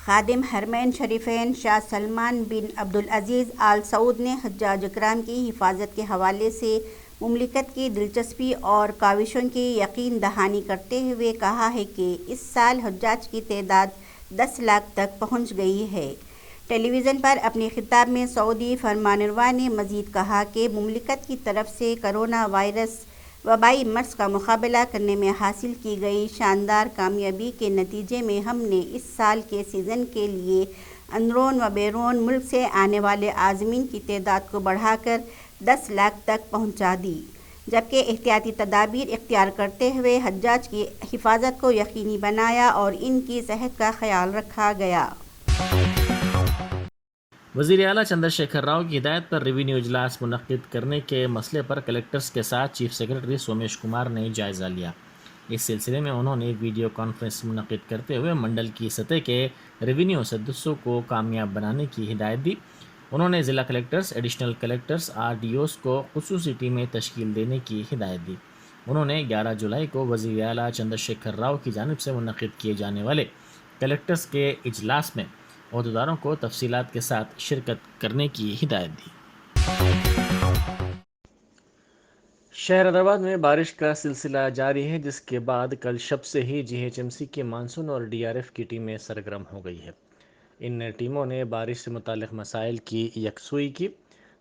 خادم حرمین شریفین شاہ سلمان بن عبدالعزیز آل سعود نے حجاج اکرام کی حفاظت کے حوالے سے مملکت کی دلچسپی اور کاوشوں کی یقین دہانی کرتے ہوئے کہا ہے کہ اس سال حجاج کی تعداد 10 لاکھ تک پہنچ گئی ہے۔ ٹیلی ویژن پر اپنے خطاب میں سعودی فرمانروا نے مزید کہا کہ مملکت کی طرف سے کرونا وائرس وبائی مرض کا مقابلہ کرنے میں حاصل کی گئی شاندار کامیابی کے نتیجے میں ہم نے اس سال کے سیزن کے لیے اندرون و بیرون ملک سے آنے والے عازمین کی تعداد کو بڑھا کر 10 لاکھ تک پہنچا دی، جبکہ احتیاطی تدابیر اختیار کرتے ہوئے حجاج کی حفاظت کو یقینی بنایا اور ان کی صحت کا خیال رکھا گیا۔ وزیر اعلیٰ چندر شیکھر راؤ کی ہدایت پر ریونیو اجلاس منعقد کرنے کے مسئلے پر کلکٹرز کے ساتھ چیف سیکرٹری سومیش کمار نے جائزہ لیا۔ اس سلسلے میں انہوں نے ویڈیو کانفرنس منعقد کرتے ہوئے منڈل کی سطح کے ریونیو سدسیوں کو کامیاب بنانے کی ہدایت دی۔ انہوں نے ضلع کلکٹرز، ایڈیشنل کلکٹرز، RDOs کو خصوصی ٹیمیں تشکیل دینے کی ہدایت دی۔ انہوں نے 11 جولائی کو وزیر اعلیٰ چندر شیکھر راؤ کی جانب سے منعقد کیے جانے والے کلکٹرز کے اجلاس میں عہدیداروں کو تفصیلات کے ساتھ شرکت کرنے کی ہدایت دی۔ شہر حیدرآباد میں بارش کا سلسلہ جاری ہے، جس کے بعد کل شب سے ہی GHMC کی مانسون اور DRF کی ٹیمیں سرگرم ہو گئی ہے۔ ان ٹیموں نے بارش سے متعلق مسائل کی یکسوئی کی۔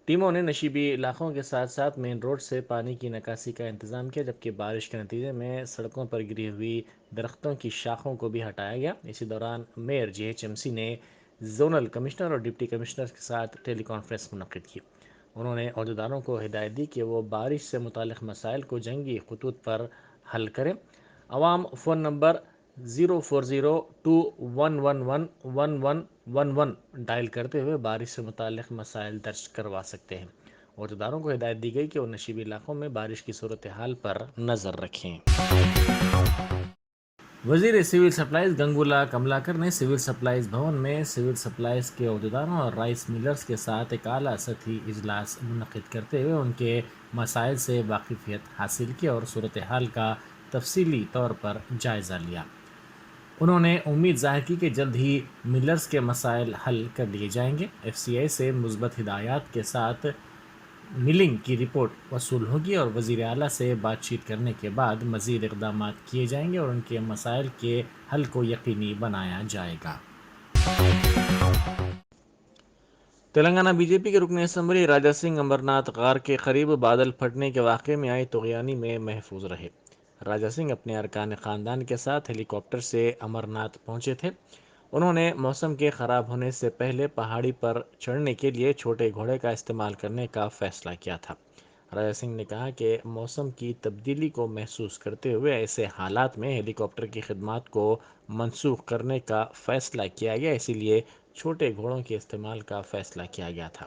ٹیموں نے نشیبی علاقوں کے ساتھ ساتھ مین روڈ سے پانی کی نکاسی کا انتظام کیا، جبکہ بارش کے نتیجے میں سڑکوں پر گری ہوئی درختوں کی شاخوں کو بھی ہٹایا گیا۔ اسی دوران میئر GHMC نے زونل کمشنر اور ڈپٹی کمشنر کے ساتھ ٹیلی کانفرنس منعقد کی۔ انہوں نے عہدیداروں کو ہدایت دی کہ وہ بارش سے متعلق مسائل کو جنگی خطوط پر حل کریں۔ عوام فون نمبر 04021111111 ڈائل کرتے ہوئے بارش سے متعلق مسائل درج کروا سکتے ہیں۔ عہدیداروں کو ہدایت دی گئی کہ وہ نشیبی علاقوں میں بارش کی صورتحال پر نظر رکھیں۔ وزیر سول سپلائز گنگولا کملاکر نے سول سپلائز بھون میں سول سپلائز کے عہدیداروں اور رائس ملرز کے ساتھ ایک اعلیٰ سطحی اجلاس منعقد کرتے ہوئے ان کے مسائل سے واقفیت حاصل کی اور صورتحال کا تفصیلی طور پر جائزہ لیا۔ انہوں نے امید ظاہر کی کہ جلد ہی ملرز کے مسائل حل کر لیے جائیں گے۔ FCI سے مثبت ہدایات کے ساتھ ملنگ کی رپورٹ وصول ہوگی اور وزیر اعلیٰ سے بات چیت کرنے کے بعد مزید اقدامات کیے جائیں گے اور ان کے مسائل کے حل کو یقینی بنایا جائے گا۔ تلنگانہ BJP کے رکن اسمبلی راجہ سنگھ امرناتھ غار کے قریب بادل پھٹنے کے واقعے میں آئی طغیانی میں محفوظ رہے۔ راجہ سنگھ اپنے ارکان خاندان کے ساتھ ہیلی کاپٹر سے امرناتھ پہنچے تھے۔ انہوں نے موسم کے خراب ہونے سے پہلے پہاڑی پر چڑھنے کے لیے چھوٹے گھوڑے کا استعمال کرنے کا فیصلہ کیا تھا۔ راجہ سنگھ نے کہا کہ موسم کی تبدیلی کو محسوس کرتے ہوئے ایسے حالات میں ہیلی کاپٹر کی خدمات کو منسوخ کرنے کا فیصلہ کیا گیا، اسی لیے چھوٹے گھوڑوں کے استعمال کا فیصلہ کیا گیا تھا۔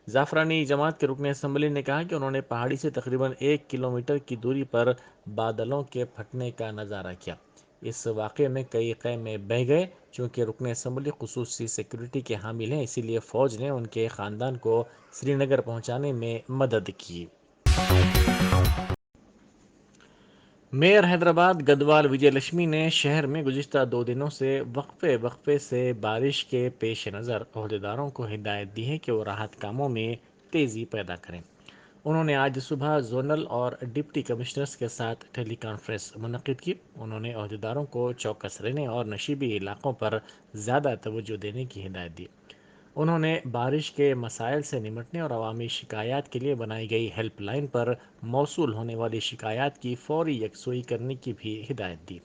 زعفرانی جماعت کے رکن اسمبلی نے کہا کہ انہوں نے پہاڑی سے تقریباً 1 کلومیٹر کی دوری پر بادلوں کے پھٹنے کا نظارہ کیا۔ اس واقعے میں کئی خیمے بہہ گئے۔ چونکہ رکن اسمبلی خصوصی سیکورٹی کے حامل ہیں، اسی لیے فوج نے ان کے خاندان کو سری نگر پہنچانے میں مدد کی۔ میئر حیدرآباد گدوال وجے لکشمی نے شہر میں گزشتہ 2 دنوں سے وقفے سے بارش کے پیش نظر عہدیداروں کو ہدایت دی ہے کہ وہ راحت کاموں میں تیزی پیدا کریں۔ انہوں نے آج صبح زونل اور ڈپٹی کمشنرز کے ساتھ ٹیلی کانفرنس منعقد کی۔ انہوں نے عہدیداروں کو چوکس رہنے اور نشیبی علاقوں پر زیادہ توجہ دینے کی ہدایت دی۔ انہوں نے بارش کے مسائل سے نمٹنے اور عوامی شکایات کے لیے بنائی گئی ہیلپ لائن پر موصول ہونے والی شکایات کی فوری یکسوئی کرنے کی بھی ہدایت دی۔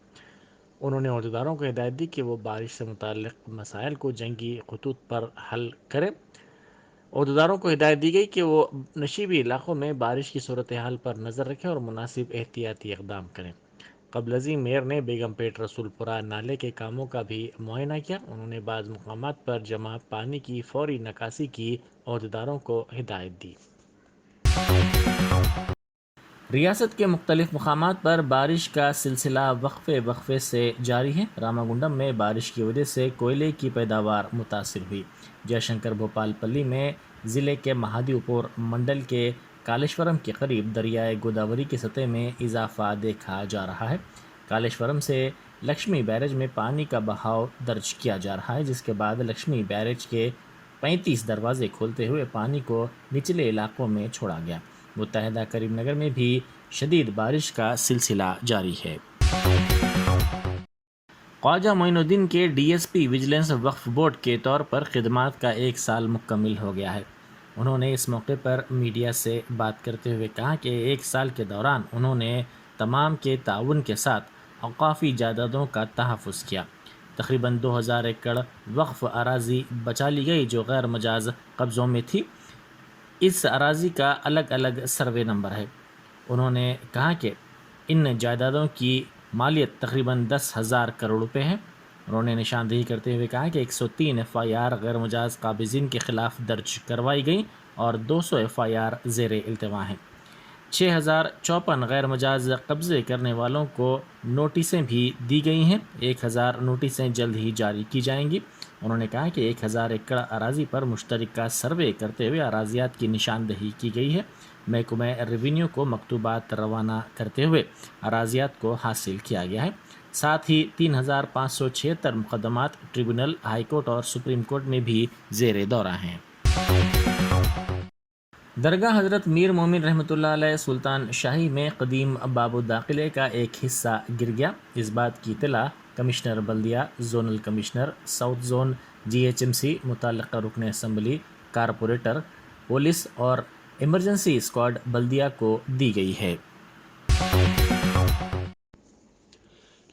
انہوں نے عہدیداروں کو ہدایت دی کہ وہ بارش سے متعلق مسائل کو جنگی خطوط پر حل کریں۔ عہدیداروں کو ہدایت دی گئی کہ وہ نشیبی علاقوں میں بارش کی صورتحال پر نظر رکھیں اور مناسب احتیاطی اقدام کریں۔ قبل ازیں میئر نے بیگم پیٹ رسول پورہ نالے کے کاموں کا بھی معائنہ کیا۔ انہوں نے بعض مقامات پر جمع پانی کی فوری نکاسی کی عہدیداروں کو ہدایت دی۔ ریاست کے مختلف مقامات پر بارش کا سلسلہ وقفے سے جاری ہے۔ راما گنڈم میں بارش کی وجہ سے کوئلے کی پیداوار متاثر ہوئی۔ جے شنکر بھوپال پلی میں ضلع کے مہادیو پور منڈل کے کالیشورم کے قریب دریائے گوداوری کی سطح میں اضافہ دیکھا جا رہا ہے۔ کالیشورم سے لکشمی بیرج میں پانی کا بہاؤ درج کیا جا رہا ہے، جس کے بعد لکشمی بیرج کے 35 دروازے کھولتے ہوئے پانی کو نچلے علاقوں میں چھوڑا گیا۔ متحدہ کریم نگر میں بھی شدید بارش کا سلسلہ جاری ہے۔ خواجہ معین الدین کے ڈی ایس پی وجیلنس وقف بورڈ کے طور پر خدمات کا 1 سال مکمل ہو گیا ہے۔ انہوں نے اس موقع پر میڈیا سے بات کرتے ہوئے کہا کہ 1 سال کے دوران انہوں نے تمام کے تعاون کے ساتھ اوقافی جائیدادوں کا تحفظ کیا۔ تقریباً 2000 ایکڑ وقف اراضی بچا لی گئی جو غیر مجاز قبضوں میں تھی۔ اس اراضی کا الگ الگ سروے نمبر ہے۔ انہوں نے کہا کہ ان جائیدادوں کی مالیت تقریباً 10,000 کروڑ روپے ہے۔ انہوں نے نشاندہی کرتے ہوئے کہا کہ 103 FIR غیر مجاز قابضین کے خلاف درج کروائی گئی اور 200 FIR زیر التوا ہیں۔ 6054 غیر مجاز قبضے کرنے والوں کو نوٹسیں بھی دی گئی ہیں۔ 1000 نوٹسیں جلد ہی جاری کی جائیں گی۔ انہوں نے کہا کہ 1000 ایکڑ اراضی پر مشترکہ سروے کرتے ہوئے اراضیات کی نشاندہی کی گئی ہے۔ محکمہ ریونیو کو مکتوبات روانہ کرتے ہوئے اراضیات کو حاصل کیا گیا ہے۔ ساتھ ہی 3576 مقدمات ٹریبونل، ہائی کورٹ اور سپریم کورٹ میں بھی زیر دورہ ہیں۔ درگاہ حضرت میر مومن رحمۃ اللہ علیہ سلطان شاہی میں قدیم باب الداخلے کا ایک حصہ گر گیا۔ اس بات کی اطلاع کمشنر بلدیہ، zonal commissioner south zone GHMC، متعلقہ رکن اسمبلی، کارپوریٹر، پولیس اور ایمرجنسی اسکواڈ بلدیہ کو دی گئی ہے۔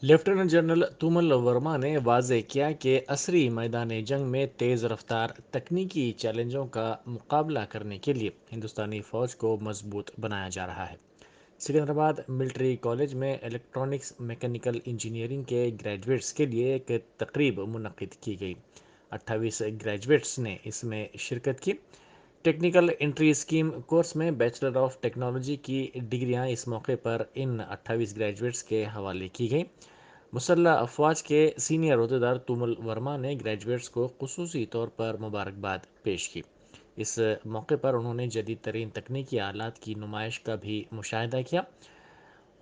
لیفٹیننٹ جنرل تومل ورما نے واضح کیا کہ عصری میدان جنگ میں تیز رفتار تکنیکی چیلنجوں کا مقابلہ کرنے کے لیے ہندوستانی فوج کو مضبوط بنایا جا رہا ہے۔ سکندرآباد ملٹری کالج میں الیکٹرانکس میکینیکل انجینئرنگ کے گریجویٹس کے لیے ایک تقریب منعقد کی گئی۔ 28 گریجویٹس نے اس میں شرکت کی۔ ٹیکنیکل انٹری اسکیم کورس میں بیچلر آف ٹیکنالوجی کی ڈگریاں اس موقع پر ان 28 گریجویٹس کے حوالے کی گئیں۔ مسلح افواج کے سینئر عہدیدار تومل ورما نے گریجویٹس کو خصوصی طور پر مبارکباد پیش کی۔ اس موقع پر انہوں نے جدید ترین تکنیکی آلات کی نمائش کا بھی مشاہدہ کیا۔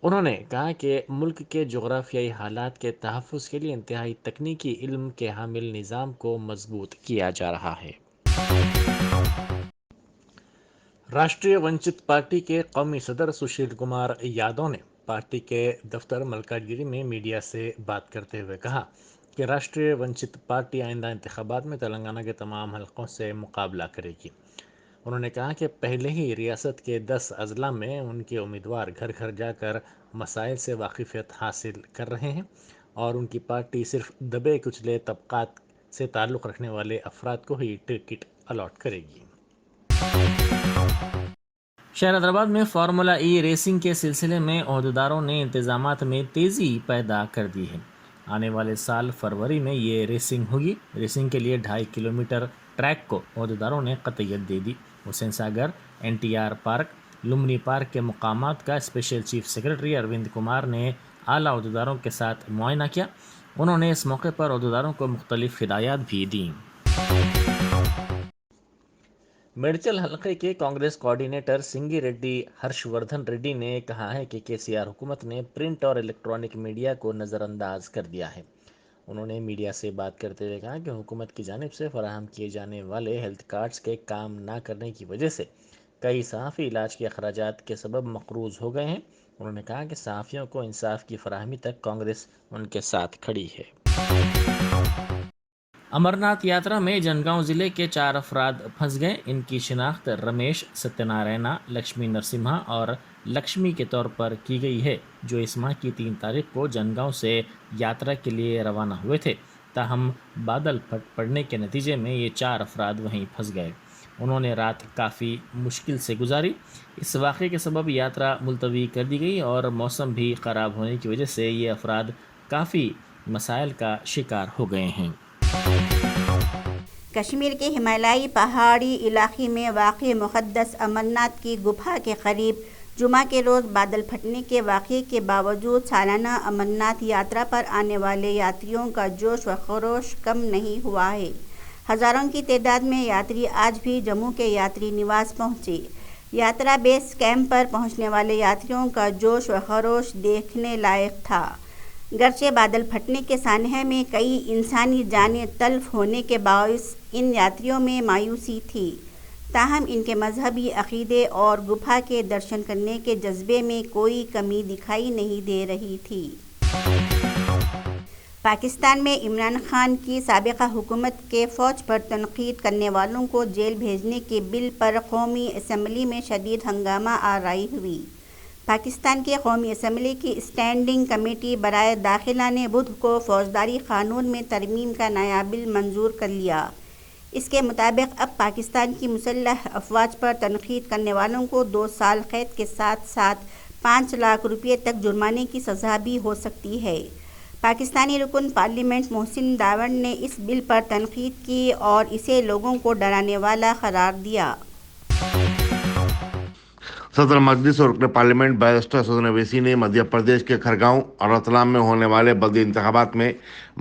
انہوں نے کہا کہ ملک کے جغرافیائی حالات کے تحفظ کے لیے انتہائی تکنیکی علم کے حامل نظام کو مضبوط کیا جا رہا ہے۔ راشٹریہ ونچت پارٹی کے قومی صدر سشیل کمار یادو نے پارٹی کے دفتر ملکاجگیری میں میڈیا سے بات کرتے ہوئے کہا کہ راشٹریہ ونچت پارٹی آئندہ انتخابات میں تلنگانہ کے تمام حلقوں سے مقابلہ کرے گی۔ انہوں نے کہا کہ پہلے ہی ریاست کے 10 اضلاع میں ان کے امیدوار گھر گھر جا کر مسائل سے واقفیت حاصل کر رہے ہیں اور ان کی پارٹی صرف دبے کچلے طبقات سے تعلق رکھنے والے افراد کو ہی ٹکٹ الاٹ کرے گی۔ شہر حیدرآباد میں فارمولا ای ریسنگ کے سلسلے میں عہدیداروں نے انتظامات میں تیزی پیدا کر دی ہے۔ آنے والے سال فروری میں یہ ریسنگ ہوگی۔ ریسنگ کے لیے 2.5 کلومیٹر ٹریک کو عہدیداروں نے قطعیت دے دی۔ حسین ساگر، NTR پارک، لمنی پارک کے مقامات کا special chief secretary Arvind Kumar نے اعلیٰ عہدیداروں کے ساتھ معائنہ کیا۔ انہوں نے اس موقع پر عہدیداروں کو مختلف ہدایات بھی دیں۔ میڈچل حلقے کے کانگریس کوارڈینیٹر سنگی ریڈی ہرش وردھن ریڈی نے کہا ہے کہ KCR حکومت نے پرنٹ اور الیکٹرانک میڈیا کو نظر انداز کر دیا ہے۔ انہوں نے میڈیا سے بات کرتے ہوئے کہا کہ حکومت کی جانب سے فراہم کیے جانے والے ہیلتھ کارڈز کے کام نہ کرنے کی وجہ سے کئی صحافی علاج کے اخراجات کے سبب مقروض ہو گئے ہیں۔ انہوں نے کہا کہ صحافیوں کو انصاف کی فراہمی تک کانگریس ان کے ساتھ کھڑی ہے۔ امرناتھ یاترا میں جنگاؤں ضلع کے 4 افراد پھنس گئے۔ ان کی شناخت رمیش ستیہ نارائنا، لکشمی نرسمہا اور لکشمی کے طور پر کی گئی ہے، جو اس ماہ کی 3 تاریخ کو جنگاؤں سے یاترا کے لیے روانہ ہوئے تھے۔ تاہم بادل پھٹ پڑنے کے نتیجے میں یہ 4 افراد وہیں پھنس گئے۔ انہوں نے رات کافی مشکل سے گزاری۔ اس واقعے کے سبب یاترا ملتوی کر دی گئی اور موسم بھی خراب ہونے کی وجہ سے یہ افراد کافی مسائل کا شکار ہو گئے ہیں۔ کشمیر کے ہمالیائی پہاڑی علاقے میں واقع مقدس امرناتھ کی گپھا کے قریب جمعہ کے روز بادل پھٹنے کے واقعے کے باوجود سالانہ امرناتھ یاترا پر آنے والے یاتریوں کا جوش و خروش کم نہیں ہوا ہے۔ ہزاروں کی تعداد میں یاتری آج بھی جموں کے یاتری نواس پہنچے۔ یاترا بیس کیمپ پر پہنچنے والے یاتریوں کا جوش و خروش دیکھنے لائق تھا۔ گرچہ بادل پھٹنے کے سانحے میں کئی انسانی جانیں تلف ہونے کے باعث ان یاتریوں میں مایوسی تھی، تاہم ان کے مذہبی عقیدے اور گپھا کے درشن کرنے کے جذبے میں کوئی کمی دکھائی نہیں دے رہی تھی۔ پاکستان میں عمران خان کی سابقہ حکومت کے فوج پر تنقید کرنے والوں کو جیل بھیجنے کے بل پر قومی اسمبلی میں شدید ہنگامہ آرائی ہوئی۔ پاکستان کی قومی اسمبلی کی اسٹینڈنگ کمیٹی برائے داخلہ نے بدھ کو فوجداری قانون میں ترمیم کا نیا بل منظور کر لیا۔ اس کے مطابق اب پاکستان کی مسلح افواج پر تنقید کرنے والوں کو 2 سال قید کے ساتھ ساتھ 5 لاکھ روپے تک جرمانے کی سزا بھی ہو سکتی ہے۔ پاکستانی رکن پارلیمنٹ محسن داوڑ نے اس بل پر تنقید کی اور اسے لوگوں کو ڈرانے والا قرار دیا۔ صدر مجلس اور رکن پارلیمنٹ بیرسٹر اسدالدین اویسی نے مدھیہ پردیش کے کھرگاؤں اور رتلام میں ہونے والے بلدی انتخابات میں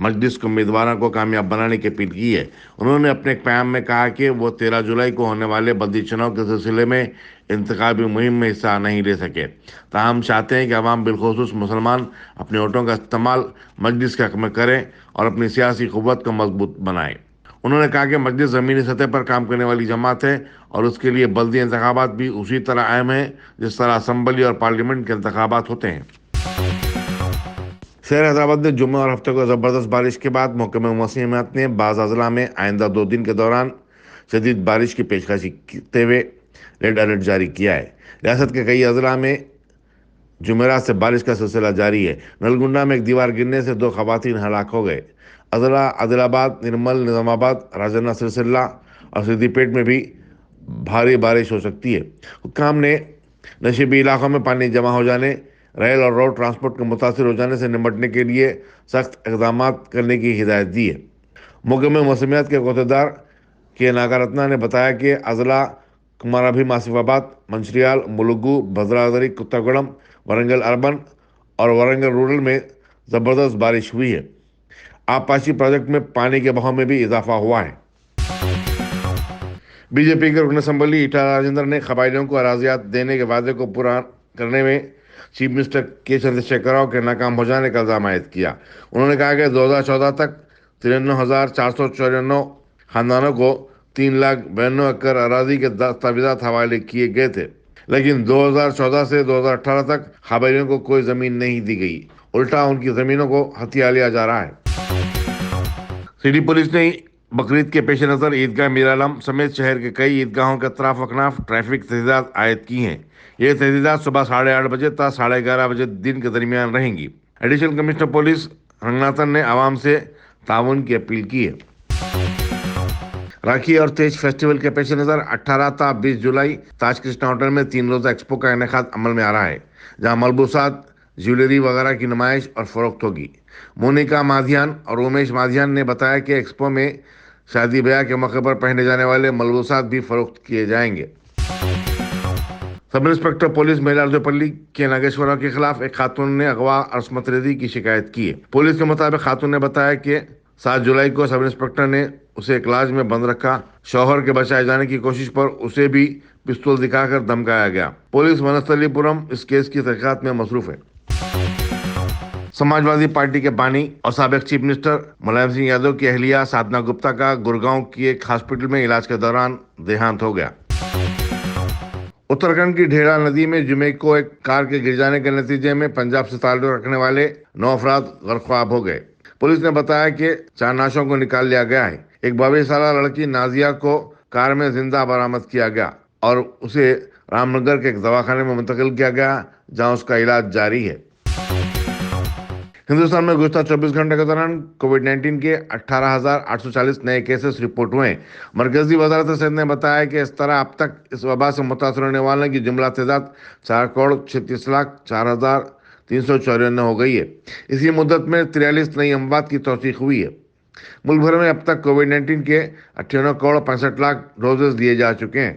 مجلس کے امیدواروں کو کامیاب بنانے کی اپیل کی ہے۔ انہوں نے اپنے ایک پیغام میں کہا کہ وہ 13 جولائی کو ہونے والے بلدی چناؤ کے سلسلے میں انتخابی مہم میں حصہ نہیں لے سکے، تاہم چاہتے ہیں کہ عوام بالخصوص مسلمان اپنے ووٹوں کا استعمال مجلس کے حق میں کریں اور اپنی سیاسی قوت کو مضبوط بنائیں۔ انہوں نے کہا کہ مجلس زمینی سطح پر کام کرنے والی جماعت ہے اور اس کے لیے بلدی انتخابات بھی اسی طرح اہم ہیں جس طرح اسمبلی اور پارلیمنٹ کے انتخابات ہوتے ہیں۔ شہر حیدرآباد میں جمعہ اور ہفتے کو زبردست بارش کے بعد محکمہ موسمیات نے بعض اضلاع میں آئندہ 2 دن کے دوران شدید بارش کی پیشکش کرتے ہوئے ریڈ الرٹ جاری کیا ہے۔ ریاست کے کئی اضلاع میں جمعرات سے بارش کا سلسلہ جاری ہے۔ نلگنڈا میں ایک دیوار گرنے سے 2 خواتین ہلاک ہو گئے۔ اضلاع عادل آباد، نرمل، نظام آباد، راجنا سرسلہ اور سدھی پیٹ میں بھی بھاری بارش ہو سکتی ہے۔ حکام نے نشیبی علاقوں میں پانی جمع ہو جانے، ریل اور روڈ ٹرانسپورٹ کے متاثر ہو جانے سے نمٹنے کے لیے سخت اقدامات کرنے کی ہدایت دی ہے۔ محکمہ موسمیات کے عہدیدار کے ناگارتنا نے بتایا کہ اضلاع کمارابھیم آصف آباد، منچریال، ملگو، بھدرادری، کتاگوڑم، ورنگل اربن اور ورنگل رورل میں زبردست بارش ہوئی ہے۔ آبپاشی پروجیکٹ میں پانی کے بہاؤ میں بھی اضافہ ہوا ہے۔ بی جے پی کے رکن اسمبلی ایٹا راجندر نے قبائلیوں کو اراضیات دینے کے وعدے کو پورا کرنے میں چیف منسٹر کے چندرشیکھر راؤ کے ناکام ہو جانے کا الزام عائد کیا۔ انہوں نے کہا کہ 2014 تک 93,494 خاندانوں کو 3,92,000 ایکڑ اراضی کے دستاویزات حوالے کیے گئے تھے، لیکن 2014 سے 2018 تک قبائلیوں کو کوئی زمین نہیں دی گئی، الٹا ان کی زمینوں کو ہتھیا لیا جا رہا ہے۔ سٹی پولیس نے بقرعید کے پیش نظر عیدگاہ میر عالم سمیت شہر کے کئی عیدگاہوں کے اطراف و اکناف ٹریفک تحدیدات عائد کی ہیں۔ یہ تحدیدات صبح 8:30 بجے تا 11:30 بجے دن کے درمیان رہیں گی۔ ایڈیشنل کمشنر پولیس رنگناتھن نے عوام سے تعاون کی اپیل کی ہے۔ راکھی اور تیج فیسٹیول کے پیش نظر 18 تا 20 جولائی تاج کرشنا ہوٹل میں 3 روزہ ایکسپو کا انعقاد عمل میں آ رہا ہے، جہاں ملبوسات، جیولری وغیرہ کی نمائش اور فروخت ہوگی۔ مونیکا مادھیان اور امیش مادھیان نے بتایا کہ ایکسپو میں شادی بیاہ کے موقع پر پہنے جانے والے ملبوسات بھی فروخت کیے جائیں گے۔ سب انسپکٹر پولیس میلاردوپلی کے ناگیشورا کے خلاف ایک خاتون نے اغوا اور عصمت ریزی کی شکایت کی ہے۔ پولیس کے مطابق خاتون نے بتایا کہ 7 جولائی کو سب انسپکٹر نے اسے ایک لاج میں بند رکھا۔ شوہر کے بچائے جانے کی کوشش پر اسے بھی پستول دکھا کر دھمکایا گیا۔ پولیس ونستھلی پورم اس کیس کی تحقیقات میں مصروف ہے۔ سماجوادی پارٹی کے بانی اور سابق چیف منسٹر ملائم سنگھ یادو کی اہلیہ سادھنا گپتا کا گڑگاؤں کی ایک ہاسپٹل میں علاج کے دوران دیہانت ہو گیا۔ اتراکھنڈ کی ڈھیڑا ندی میں جمعے کو ایک کار کے گر جانے کے نتیجے میں پنجاب سے تعلق رکھنے والے 9 افراد غرقاب ہو گئے۔ پولیس نے بتایا کہ 4 نعشوں کو نکال لیا گیا ہے۔ ایک 22 سالہ لڑکی نازیہ کو کار میں زندہ برآمد کیا گیا اور اسے رام نگر کے ایک دواخانے میں منتقل کیا گیا، جہاں اس کا علاج جاری ہے۔ ہندوستان میں گزشتہ 24 گھنٹے کے دوران کووڈ-19 کے 18,840 نئے کیسز رپورٹ ہوئے۔ مرکزی وزارت صحت نے بتایا کہ اس طرح اب تک اس وبا سے متاثر ہونے والوں کی جملہ تعداد 4,36,04,394 ہو گئی ہے۔ اسی مدت میں 43 نئی اموات کی توثیق ہوئی ہے۔ ملک بھر میں اب تک کووڈ-19 کے 58,65,00,000 ڈوزز دیے جا چکے ہیں۔